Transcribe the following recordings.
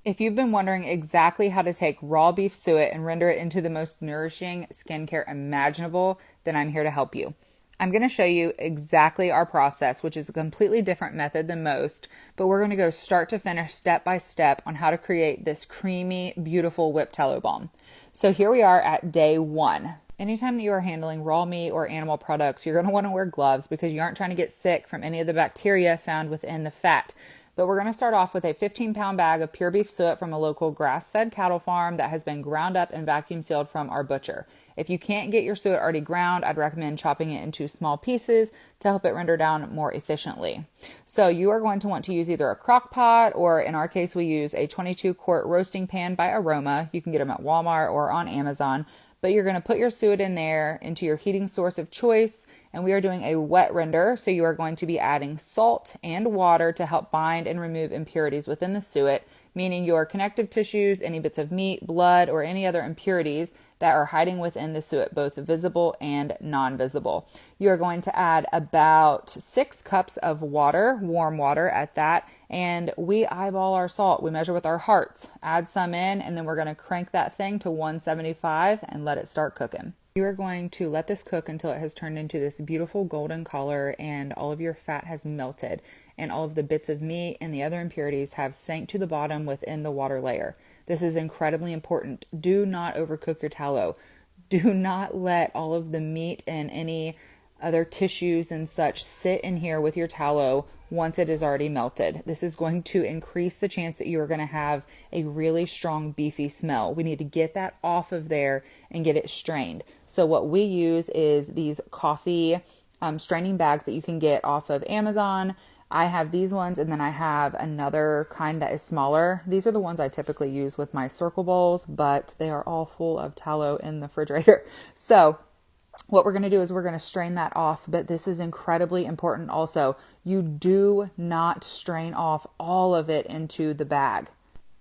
If you've been wondering exactly how to take raw beef suet and render it into the most nourishing skincare imaginable, then I'm here to help you. I'm going to show you exactly our process, which is a completely different method than most, but we're going to go start to finish step by step on how to create this creamy, beautiful whipped tallow balm. So here we are at day 1. Anytime that you are handling raw meat or animal products, you're going to want to wear gloves because you aren't trying to get sick from any of the bacteria found within the fat. But we're going to start off with a 15-pound bag of pure beef suet from a local grass-fed cattle farm that has been ground up and vacuum sealed from our butcher. If you can't get your suet already ground, I'd recommend chopping it into small pieces to help it render down more efficiently. So you are going to want to use either a crock pot, or in our case we use a 22-quart roasting pan by Aroma. You can get them at Walmart or on Amazon. But you're going to put your suet in there into your heating source of choice, and we are doing a wet render, so you are going to be adding salt and water to help bind and remove impurities within the suet, meaning your connective tissues, any bits of meat, blood, or any other impurities that are hiding within the suet, both visible and non-visible. You are going to add about 6 cups of water, warm water at that, and we eyeball our salt. We measure with our hearts. Add some in, and then we're going to crank that thing to 175 and let it start cooking. You are going to let this cook until it has turned into this beautiful golden color and all of your fat has melted and all of the bits of meat and the other impurities have sank to the bottom within the water layer. This is incredibly important. Do not overcook your tallow. Do not let all of the meat and any other tissues and such sit in here with your tallow once it is already melted. This is going to increase the chance that you are going to have a really strong beefy smell. We need to get that off of there and get it strained. So what we use is these coffee straining bags that you can get off of Amazon. I have these ones, and then I have another kind that is smaller. These are the ones I typically use with my circle bowls, but they are all full of tallow in the refrigerator. So what we're going to do is we're going to strain that off, but this is incredibly important also. You do not strain off all of it into the bag.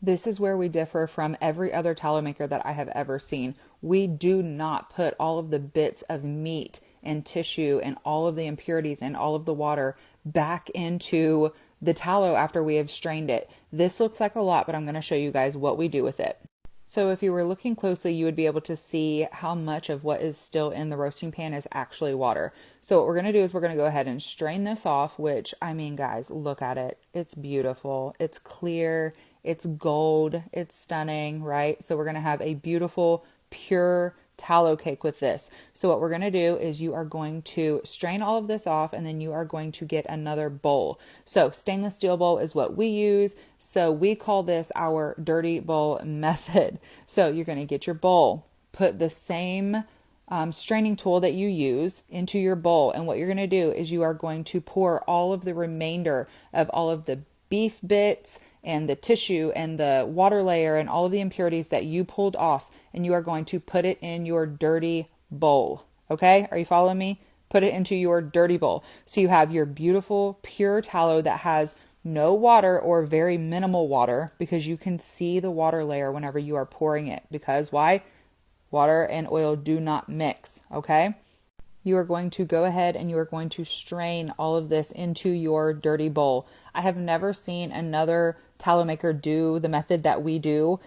This is where we differ from every other tallow maker that I have ever seen. We do not put all of the bits of meat and tissue and all of the impurities and all of the water back into the tallow after we have strained it. This looks like a lot, but I'm going to show you guys what we do with it. So if you were looking closely, you would be able to see how much of what is still in the roasting pan is actually water. So what we're going to do is we're going to go ahead and strain this off, which, I mean, guys, look at it. It's beautiful. It's clear. It's gold. It's stunning, right? So we're going to have a beautiful, pure tallow cake with this. So what we're going to do is you are going to strain all of this off, and then you are going to get another bowl. So stainless steel bowl is what we use. So we call this our dirty bowl method. So you're going to get your bowl, put the same straining tool that you use into your bowl. And what you're going to do is you are going to pour all of the remainder of all of the beef bits and the tissue and the water layer and all of the impurities that you pulled off, and you are going to put it in your dirty bowl. Okay? Are you following me? Put it into your dirty bowl. So you have your beautiful pure tallow that has no water or very minimal water, because you can see the water layer whenever you are pouring it. Because why? Water and oil do not mix. Okay? You are going to go ahead and you are going to strain all of this into your dirty bowl. I have never seen another tallow maker do the method that we do.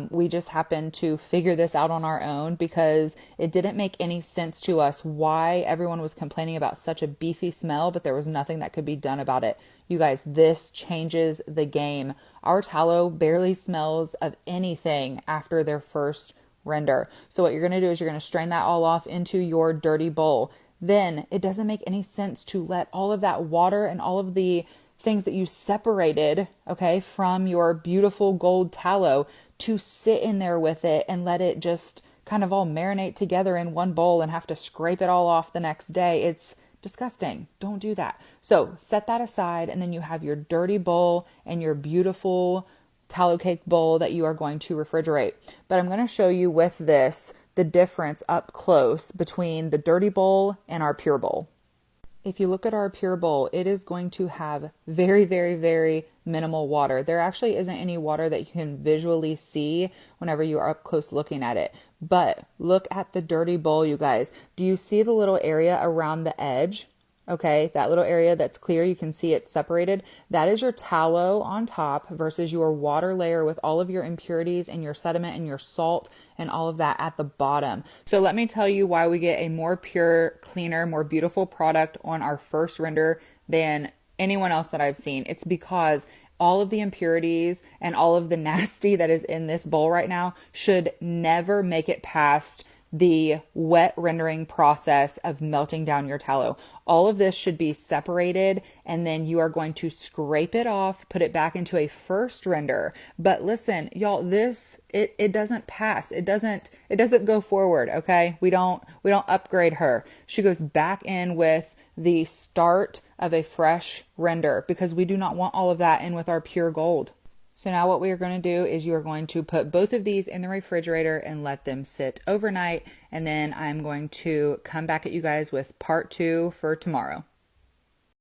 We just happened to figure this out on our own because it didn't make any sense to us why everyone was complaining about such a beefy smell, but there was nothing that could be done about it. You guys, this changes the game. Our tallow barely smells of anything after their first render. So what you're going to do is you're going to strain that all off into your dirty bowl. Then it doesn't make any sense to let all of that water and all of the things that you separated, okay, from your beautiful gold tallow to sit in there with it and let it just kind of all marinate together in one bowl and have to scrape it all off the next day. It's disgusting. Don't do that. So set that aside, and then you have your dirty bowl and your beautiful tallow cake bowl that you are going to refrigerate. But I'm going to show you with this the difference up close between the dirty bowl and our pure bowl. If you look at our pure bowl, it is going to have very, very, very minimal water. There actually isn't any water that you can visually see whenever you are up close looking at it. But look at the dirty bowl, you guys. Do you see the little area around the edge? Okay, that little area that's clear, you can see it's separated. That is your tallow on top versus your water layer with all of your impurities and your sediment and your salt and all of that at the bottom. So let me tell you why we get a more pure, cleaner, more beautiful product on our first render than anyone else that I've seen. It's because all of the impurities and all of the nasty that is in this bowl right now should never make it past the wet rendering process of melting down your tallow. All of this should be separated, and then you are going to scrape it off, put it back into a first render. But listen, y'all, this it doesn't pass. It doesn't go forward, okay? We don't upgrade her. She goes back in with the start of a fresh render because we do not want all of that in with our pure gold. So now what we are going to do is you are going to put both of these in the refrigerator and let them sit overnight. And then I'm going to come back at you guys with part 2 for tomorrow.